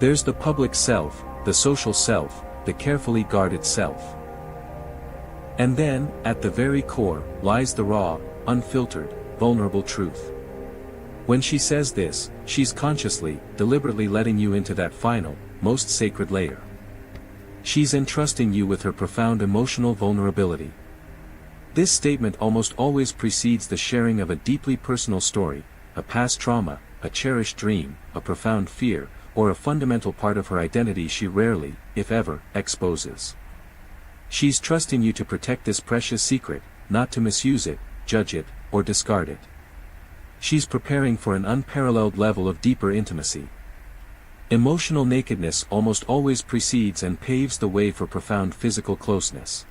There's the public self, the social self, the carefully guarded self. And then, at the very core, lies the raw, unfiltered, vulnerable truth. When she says this, she's consciously, deliberately letting you into that final, most sacred layer. She's entrusting you with her profound emotional vulnerability. This statement almost always precedes the sharing of a deeply personal story, a past trauma, a cherished dream, a profound fear, or a fundamental part of her identity she rarely, if ever, exposes. She's trusting you to protect this precious secret, not to misuse it, judge it, or discard it. She's preparing for an unparalleled level of deeper intimacy. Emotional nakedness almost always precedes and paves the way for profound physical closeness.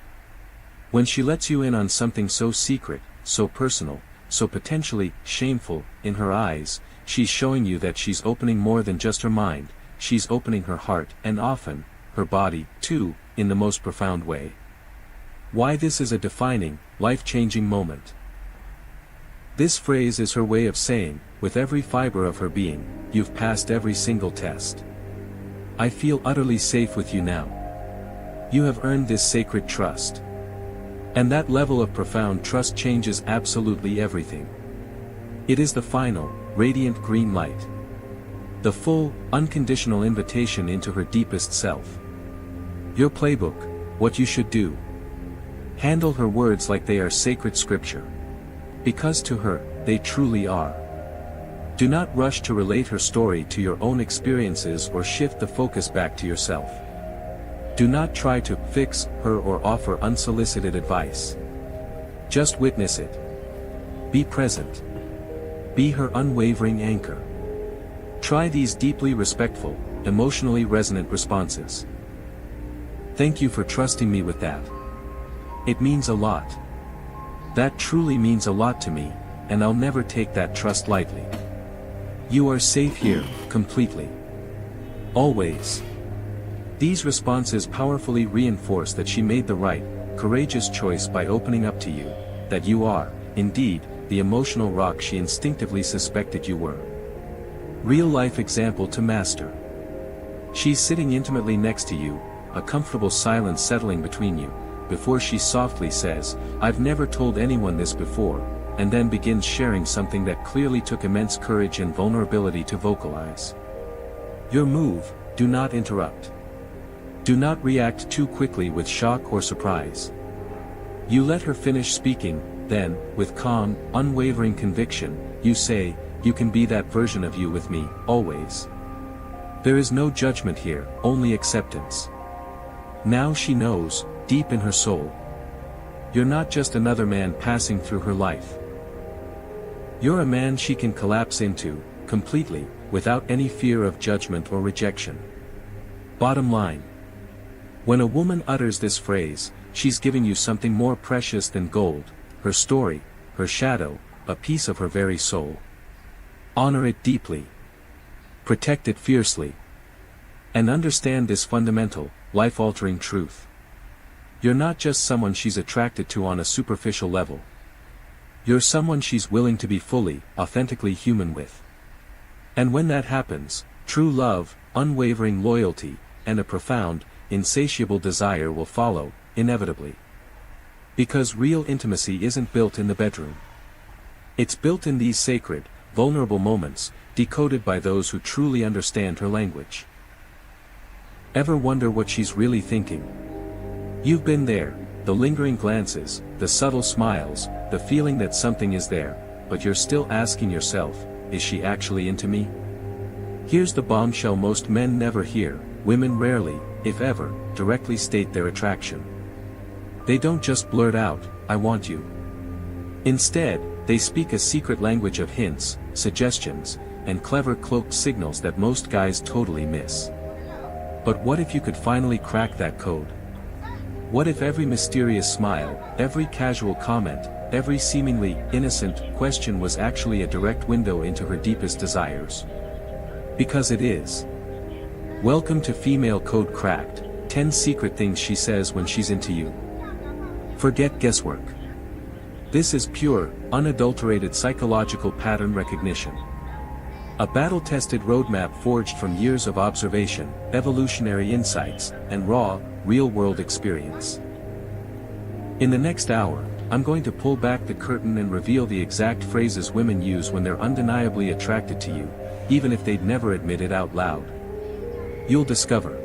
When she lets you in on something so secret, so personal, so potentially shameful, in her eyes, she's showing you that she's opening more than just her mind, she's opening her heart and often, her body, too, in the most profound way. Why this is a defining, life-changing moment. This phrase is her way of saying, with every fiber of her being, you've passed every single test. I feel utterly safe with you now. You have earned this sacred trust. And that level of profound trust changes absolutely everything. It is the final, radiant green light. The full, unconditional invitation into her deepest self. Your playbook, what you should do. Handle her words like they are sacred scripture. Because to her, they truly are. Do not rush to relate her story to your own experiences or shift the focus back to yourself. Do not try to fix her or offer unsolicited advice. Just witness it. Be present. Be her unwavering anchor. Try these deeply respectful, emotionally resonant responses. Thank you for trusting me with that. It means a lot. That truly means a lot to me, and I'll never take that trust lightly. You are safe here, completely. Always. These responses powerfully reinforce that she made the right, courageous choice by opening up to you, that you are, indeed, the emotional rock she instinctively suspected you were. Real-life example to master. She's sitting intimately next to you, a comfortable silence settling between you, before she softly says, I've never told anyone this before, and then begins sharing something that clearly took immense courage and vulnerability to vocalize. Your move, do not interrupt. Do not react too quickly with shock or surprise. You let her finish speaking, then, with calm, unwavering conviction, you say, you can be that version of you with me, always. There is no judgment here, only acceptance. Now she knows, deep in her soul. You're not just another man passing through her life. You're a man she can collapse into, completely, without any fear of judgment or rejection. Bottom line. When a woman utters this phrase, she's giving you something more precious than gold, her story, her shadow, a piece of her very soul. Honor it deeply. Protect it fiercely. And understand this fundamental, life-altering truth. You're not just someone she's attracted to on a superficial level. You're someone she's willing to be fully, authentically human with. And when that happens, true love, unwavering loyalty, and a profound, insatiable desire will follow, inevitably. Because real intimacy isn't built in the bedroom. It's built in these sacred, vulnerable moments, decoded by those who truly understand her language. Ever wonder what she's really thinking? You've been there, the lingering glances, the subtle smiles, the feeling that something is there, but you're still asking yourself, is she actually into me? Here's the bombshell most men never hear, women rarely, if ever, directly state their attraction. They don't just blurt out, I want you. Instead, they speak a secret language of hints, suggestions, and clever cloaked signals that most guys totally miss. But what if you could finally crack that code? What if every mysterious smile, every casual comment, every seemingly innocent question was actually a direct window into her deepest desires? Because it is. Welcome to Female Code Cracked, 10 secret things she says when she's into you. Forget guesswork. This is pure, unadulterated psychological pattern recognition. A battle-tested roadmap forged from years of observation, evolutionary insights, and raw, real-world experience. In the next hour, I'm going to pull back the curtain and reveal the exact phrases women use when they're undeniably attracted to you, even if they'd never admit it out loud. You'll discover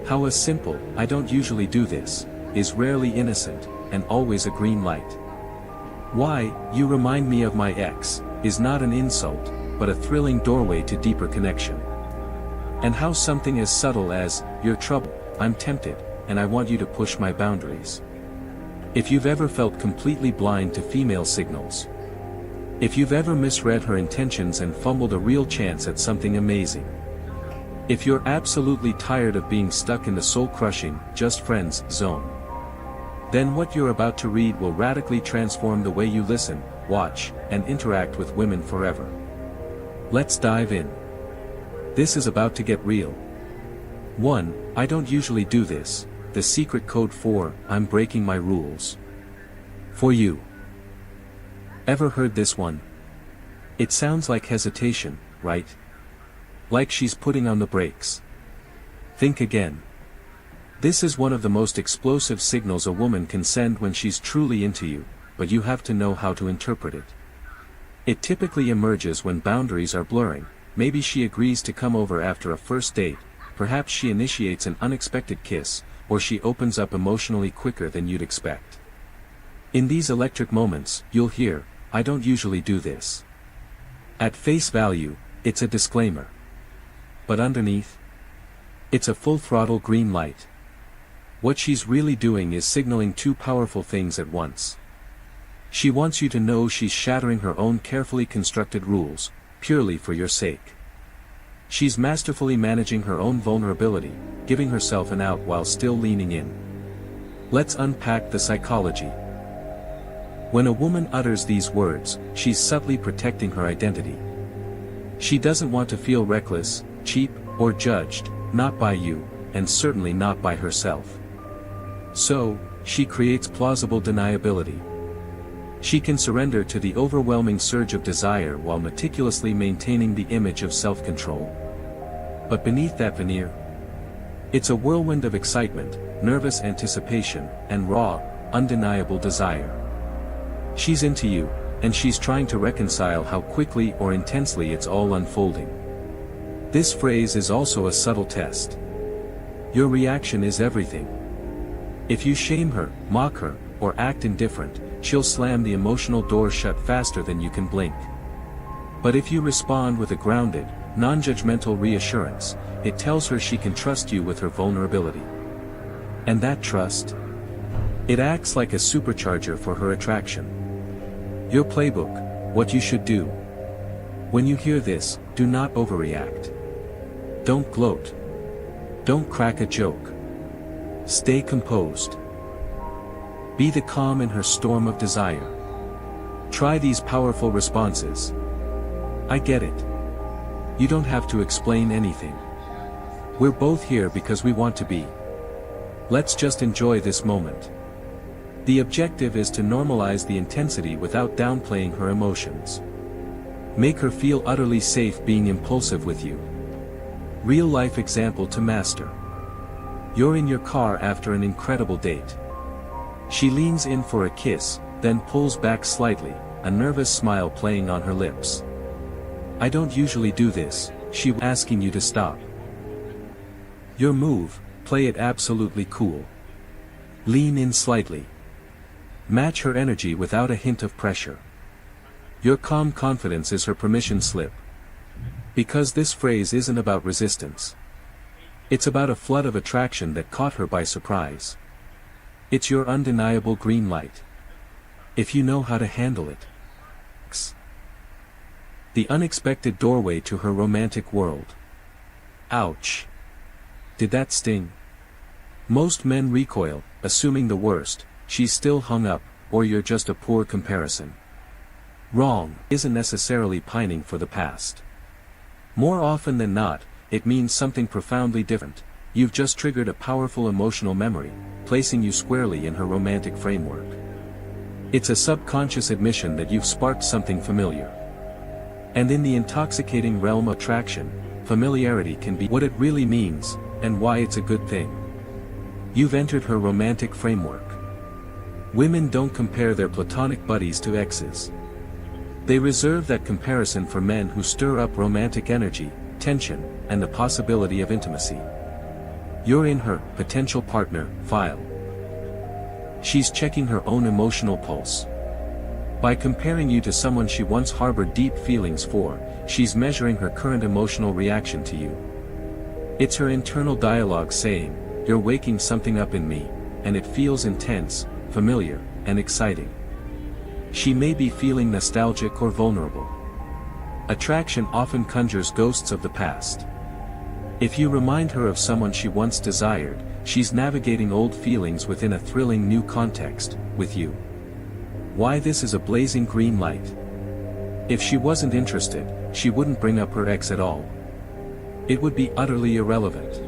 how a simple, "I don't usually do this," is rarely innocent, and always a green light. Why, "You remind me of my ex," is not an insult, but a thrilling doorway to deeper connection. And how something as subtle as, "You're trouble, I'm tempted, and I want you to push my boundaries." If you've ever felt completely blind to female signals, if you've ever misread her intentions and fumbled a real chance at something amazing, if you're absolutely tired of being stuck in the soul-crushing, just friends zone, then what you're about to read will radically transform the way you listen, watch, and interact with women forever. Let's dive in. This is about to get real. 1. I don't usually do this. The secret code for, I'm breaking my rules. For you. Ever heard this one? It sounds like hesitation, right? Like she's putting on the brakes. Think again. This is one of the most explosive signals a woman can send when she's truly into you, but you have to know how to interpret it. It typically emerges when boundaries are blurring. Maybe she agrees to come over after a first date, perhaps she initiates an unexpected kiss, or she opens up emotionally quicker than you'd expect. In these electric moments, you'll hear, "I don't usually do this." At face value, it's a disclaimer. But underneath, it's a full-throttle green light. What she's really doing is signaling two powerful things at once. She wants you to know she's shattering her own carefully constructed rules, purely for your sake. She's masterfully managing her own vulnerability, giving herself an out while still leaning in. Let's unpack the psychology. When a woman utters these words, she's subtly protecting her identity. She doesn't want to feel reckless, cheap, or judged, not by you, and certainly not by herself. So, she creates plausible deniability. She can surrender to the overwhelming surge of desire while meticulously maintaining the image of self-control. But beneath that veneer, it's a whirlwind of excitement, nervous anticipation, and raw, undeniable desire. She's into you, and she's trying to reconcile how quickly or intensely it's all unfolding. This phrase is also a subtle test. Your reaction is everything. If you shame her, mock her, or act indifferent, she'll slam the emotional door shut faster than you can blink. But if you respond with a grounded, non-judgmental reassurance, it tells her she can trust you with her vulnerability. And that trust? It acts like a supercharger for her attraction. Your playbook, what you should do. When you hear this, do not overreact. Don't gloat. Don't crack a joke. Stay composed. Be the calm in her storm of desire. Try these powerful responses. I get it. You don't have to explain anything. We're both here because we want to be. Let's just enjoy this moment. The objective is to normalize the intensity without downplaying her emotions. Make her feel utterly safe being impulsive with you. Real-life example to master. You're in your car after an incredible date. She leans in for a kiss, then pulls back slightly, a nervous smile playing on her lips. I don't usually do this, she was asking you to stop. Your move, play it absolutely cool. Lean in slightly. Match her energy without a hint of pressure. Your calm confidence is her permission slip. Because this phrase isn't about resistance. It's about a flood of attraction that caught her by surprise. It's your undeniable green light. If you know how to handle it. The unexpected doorway to her romantic world. Ouch. Did that sting? Most men recoil, assuming the worst, she's still hung up, or you're just a poor comparison. Wrong isn't necessarily pining for the past. More often than not, it means something profoundly different. You've just triggered a powerful emotional memory, placing you squarely in her romantic framework. It's a subconscious admission that you've sparked something familiar. And in the intoxicating realm of attraction, familiarity can be what it really means, and why it's a good thing. You've entered her romantic framework. Women don't compare their platonic buddies to exes. They reserve that comparison for men who stir up romantic energy, tension, and the possibility of intimacy. You're in her potential partner file. She's checking her own emotional pulse. By comparing you to someone she once harbored deep feelings for, she's measuring her current emotional reaction to you. It's her internal dialogue saying, "You're waking something up in me, and it feels intense, familiar, and exciting." She may be feeling nostalgic or vulnerable. Attraction often conjures ghosts of the past. If you remind her of someone she once desired, she's navigating old feelings within a thrilling new context, with you. Why this is a blazing green light. If she wasn't interested, she wouldn't bring up her ex at all. It would be utterly irrelevant.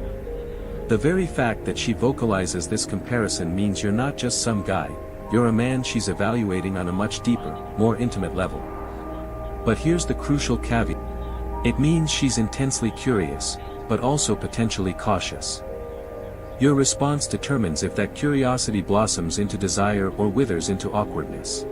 The very fact that she vocalizes this comparison means you're not just some guy, you're a man she's evaluating on a much deeper, more intimate level. But here's the crucial caveat. It means she's intensely curious, but also potentially cautious. Your response determines if that curiosity blossoms into desire or withers into awkwardness.